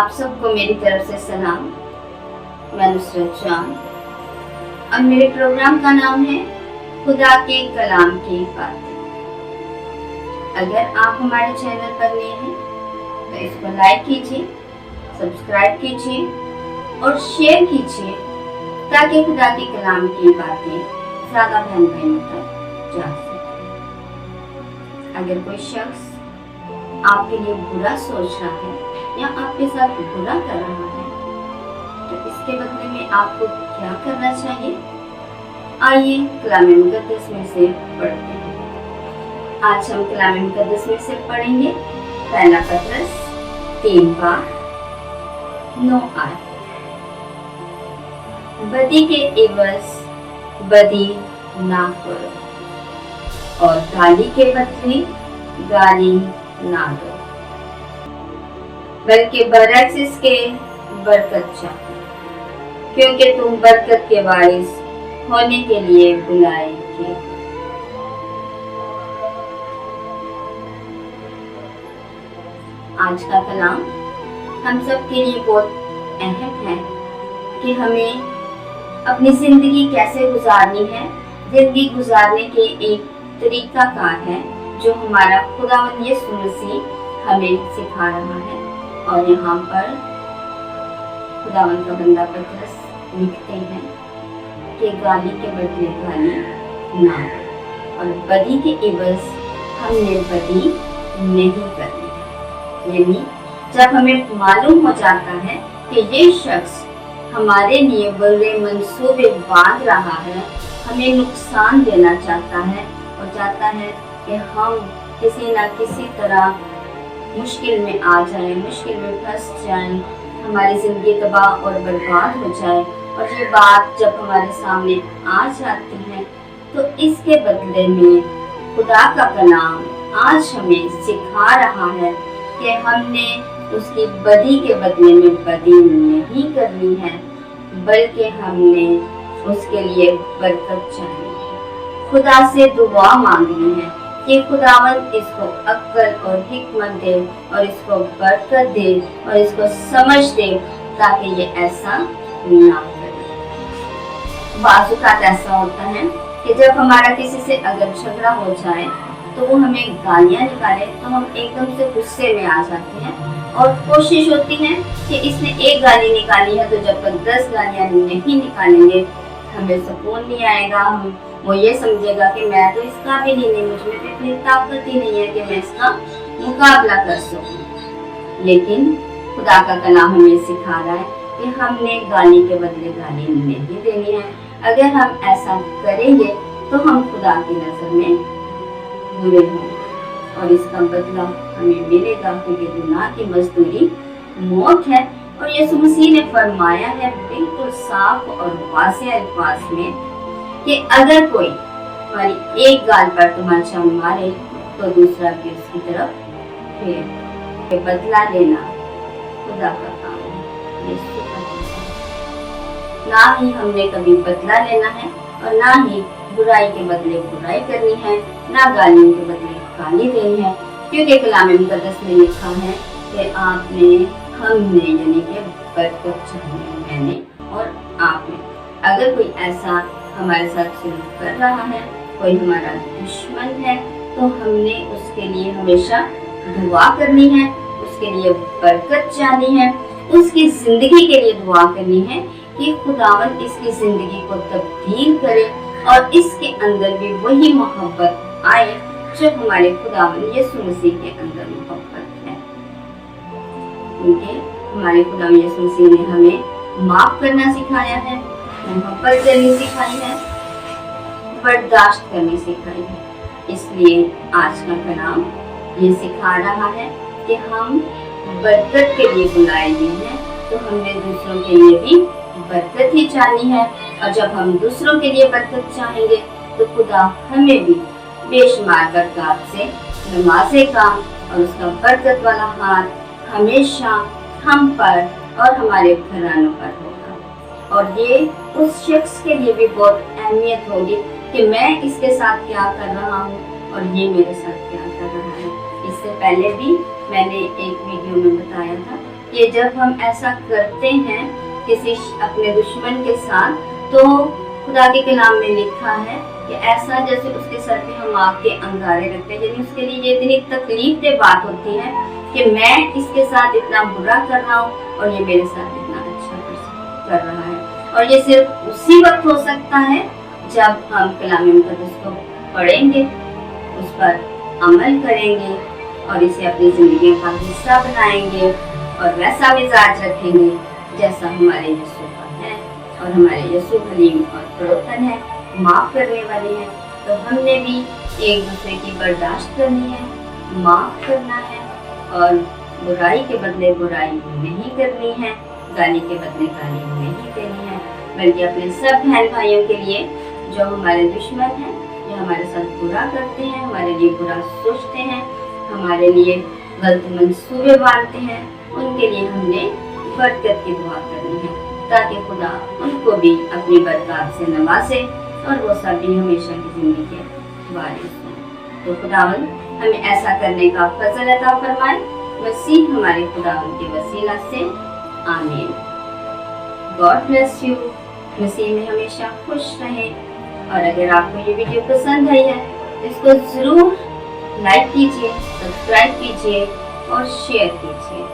आप सबको मेरी तरफ से सलाम। मैं नुसरत जान। अब मेरे प्रोग्राम का नाम है खुदा के कलाम की बातें। अगर आप हमारे चैनल पर नए हैं तो इसको लाइक कीजिए, सब्सक्राइब कीजिए और शेयर कीजिए ताकि खुदा के कलाम की बातें ज़्यादा बहन भाइयों तक जा सके। अगर कोई शख्स आपके लिए बुरा सोच रहा है या आपके साथ बुरा कर रहा है तो इसके बदले में आपको क्या करना चाहिए? आइए कलाम मुक़द्दस में से पढ़ते हैं। आज हम कलाम मुक़द्दस में से पढ़ेंगे पहला पतरस 3:9 आयत। बदी के एवज बदी ना करो और गाली के बदले गाली ना दो, बल्कि बरअक्स के बरकत चाहो, क्योंकि तुम बरकत के वारिस होने के लिए बुलाए गए। आज का कलाम हम सब के लिए बहुत अहम है कि हमें अपनी जिंदगी कैसे गुजारनी है। जिंदगी गुजारने के एक तरीका कार है जो हमारा खुदावंद यीशु मसीह हमें सिखा रहा है। और यहाँ पर खुदावंद का बंदा पतरस लिखते हैं कि गाली के बदले गाली ना और बदी के एवज हमने बदी नहीं करनी। यानी जब हमें मालूम हो जाता है कि ये शख्स हमारे लिए बुरे मंसूबे बांध रहा है, हमें नुकसान देना चाहता है और चाहता है कि हम किसी न किसी तरह मुश्किल में आ जाएं, मुश्किल में फंस जाएं, हमारी ज़िंदगी तबाह और बर्बाद हो जाए। और ये बात जब हमारे सामने आ जाती है तो इसके बदले में खुदा का कलाम आज हमें सिखा रहा है कि हमने उसकी बदी के बदले में बदी नहीं करनी है, बल्कि हमने उसके लिए बरकत चाहिए है। खुदा से दुआ मांगनी है कि खुदावंद इसको अक्ल और हिकमत दे और इसको बरकत दे और इसको समझ दे ताकि ये ऐसा ना करे। बाज़-औक़ात ऐसा होता है कि जब हमारा किसी से अगर झगड़ा हो जाए तो वो हमें गालियाँ निकाले तो हम एकदम से गुस्से में आ जाते हैं और कोशिश होती है कि इसने एक गाली निकाली है तो जब तक 10 गालियाँ नहीं निकालेंगे हमें सुकून नहीं आएगा। वो ये समझेगा कि मैं तो इसका भी नहीं, मुझमें तो इतनी ताकत ही नहीं है कि मैं इसका मुकाबला कर सकूं। लेकिन खुदा का कलाम हमें सिखा रहा है कि हमने गाली के बदले गाली नहीं देनी है। अगर हम ऐसा करेंगे तो हम खुदा की नजर में बुरे होंगे और इसका बदला हमें मिलेगा, क्योंकि गुनाह की मजदूरी मौत है। और यीशु मसीह ने फरमाया है बिल्कुल साफ और वाज़ेह अल्फाज में कि अगर कोई हमारी एक गाल पर तमाचा मारे तो दूसरा भी उसकी तरफ फेर। बदला लेना खुदा का काम है, यीशु का काम है। ना ही हमने कभी बदला लेना है और ना ही बुराई के बदले बुराई करनी है, ना गालियों के बदले गाली देनी है, क्योंकि कलाम मुक़द्दस में लिखा है कि हमने यानी कि बरकत चाहिए, मैंने और आपने। अगर कोई ऐसा हमारे साथ सलूक कर रहा है, कोई हमारा दुश्मन है, तो हमने उसके लिए हमेशा दुआ करनी है, उसके लिए बरकत चाहनी है, उसकी जिंदगी के लिए दुआ करनी है कि खुदावंद इसकी जिंदगी को तब्दील करे और इसके अंदर भी वही मोहब्बत आए जो हमारे खुदावंद यीशु मसीह के अंदर मोहब्बत है। क्योंकि हमारे खुदावंद यीशु मसीह ने हमें माफ करना सिखाया है, मोहब्बत करनी सिखाई है, बर्दाश्त करनी सिखाई है। इसलिए आज का कलाम ये सिखा रहा है कि हम बरकत के लिए बुलाए गए हैं, तो हमने दूसरों के लिए भी बरकत ही चाहनी है। और जब हम दूसरों के लिए बरकत चाहेंगे तो खुदा हमें भी बेशुमार बरकत से नवाजेगा और उसका बरकत वाला हाथ हमेशा हम पर और हमारे घरानों पर होगा। और ये उस शख्स के लिए भी बहुत अहमियत होगी कि मैं इसके साथ क्या कर रहा हूँ और ये मेरे साथ क्या कर रहा है। इससे पहले भी मैंने एक वीडियो में बताया था कि जब हम ऐसा करते हैं किसी अपने दुश्मन के साथ, तो खुदा के कलाम में लिखा है कि ऐसा जैसे उसके सर पे हम आग के अंगारे रखते हैं, यानी उसके लिए ये इतनी तकलीफ दे बात होती है कि मैं इसके साथ इतना बुरा कर रहा हूँ और ये मेरे साथ इतना अच्छा कर रहा है। और ये सिर्फ उसी वक्त हो सकता है जब हम कलाम मुक़द्दस को पढ़ेंगे, उस पर अमल करेंगे और इसे अपनी ज़िंदगी का हिस्सा बनाएंगे और वैसा मिजाज रखेंगे जैसा हमारे यीशु का है। और हमारे यीशु हलीम और फरोतन है, माफ़ करने वाले हैं, तो हमने भी एक दूसरे की बर्दाश्त करनी है, माफ़ करना है और बुराई के बदले बुराई नहीं करनी है, गाली के बदले गाली नहीं देनी है, बल्कि अपने सब बहन भाइयों के लिए जो हमारे दुश्मन हैं, जो हमारे साथ बुरा करते हैं, हमारे लिए बुरा सोचते हैं, हमारे लिए गलत मंसूबे बांधते हैं, उनके लिए हमने बरकत की दुआ करनी है ताकि खुदा उनको भी अपनी बरकत से नवाजे और वो सभी हमेशा की जिंदगी के वारिस हों। तो खुदावंद हमें ऐसा करने का फजल अता फरमाए, मसीह हमारे खुदावंद के वसीला से, आमीन। God bless you. मसीह में हमेशा खुश रहें। और अगर आपको ये वीडियो पसंद आई है तो इसको ज़रूर लाइक कीजिए, सब्सक्राइब कीजिए और शेयर कीजिए।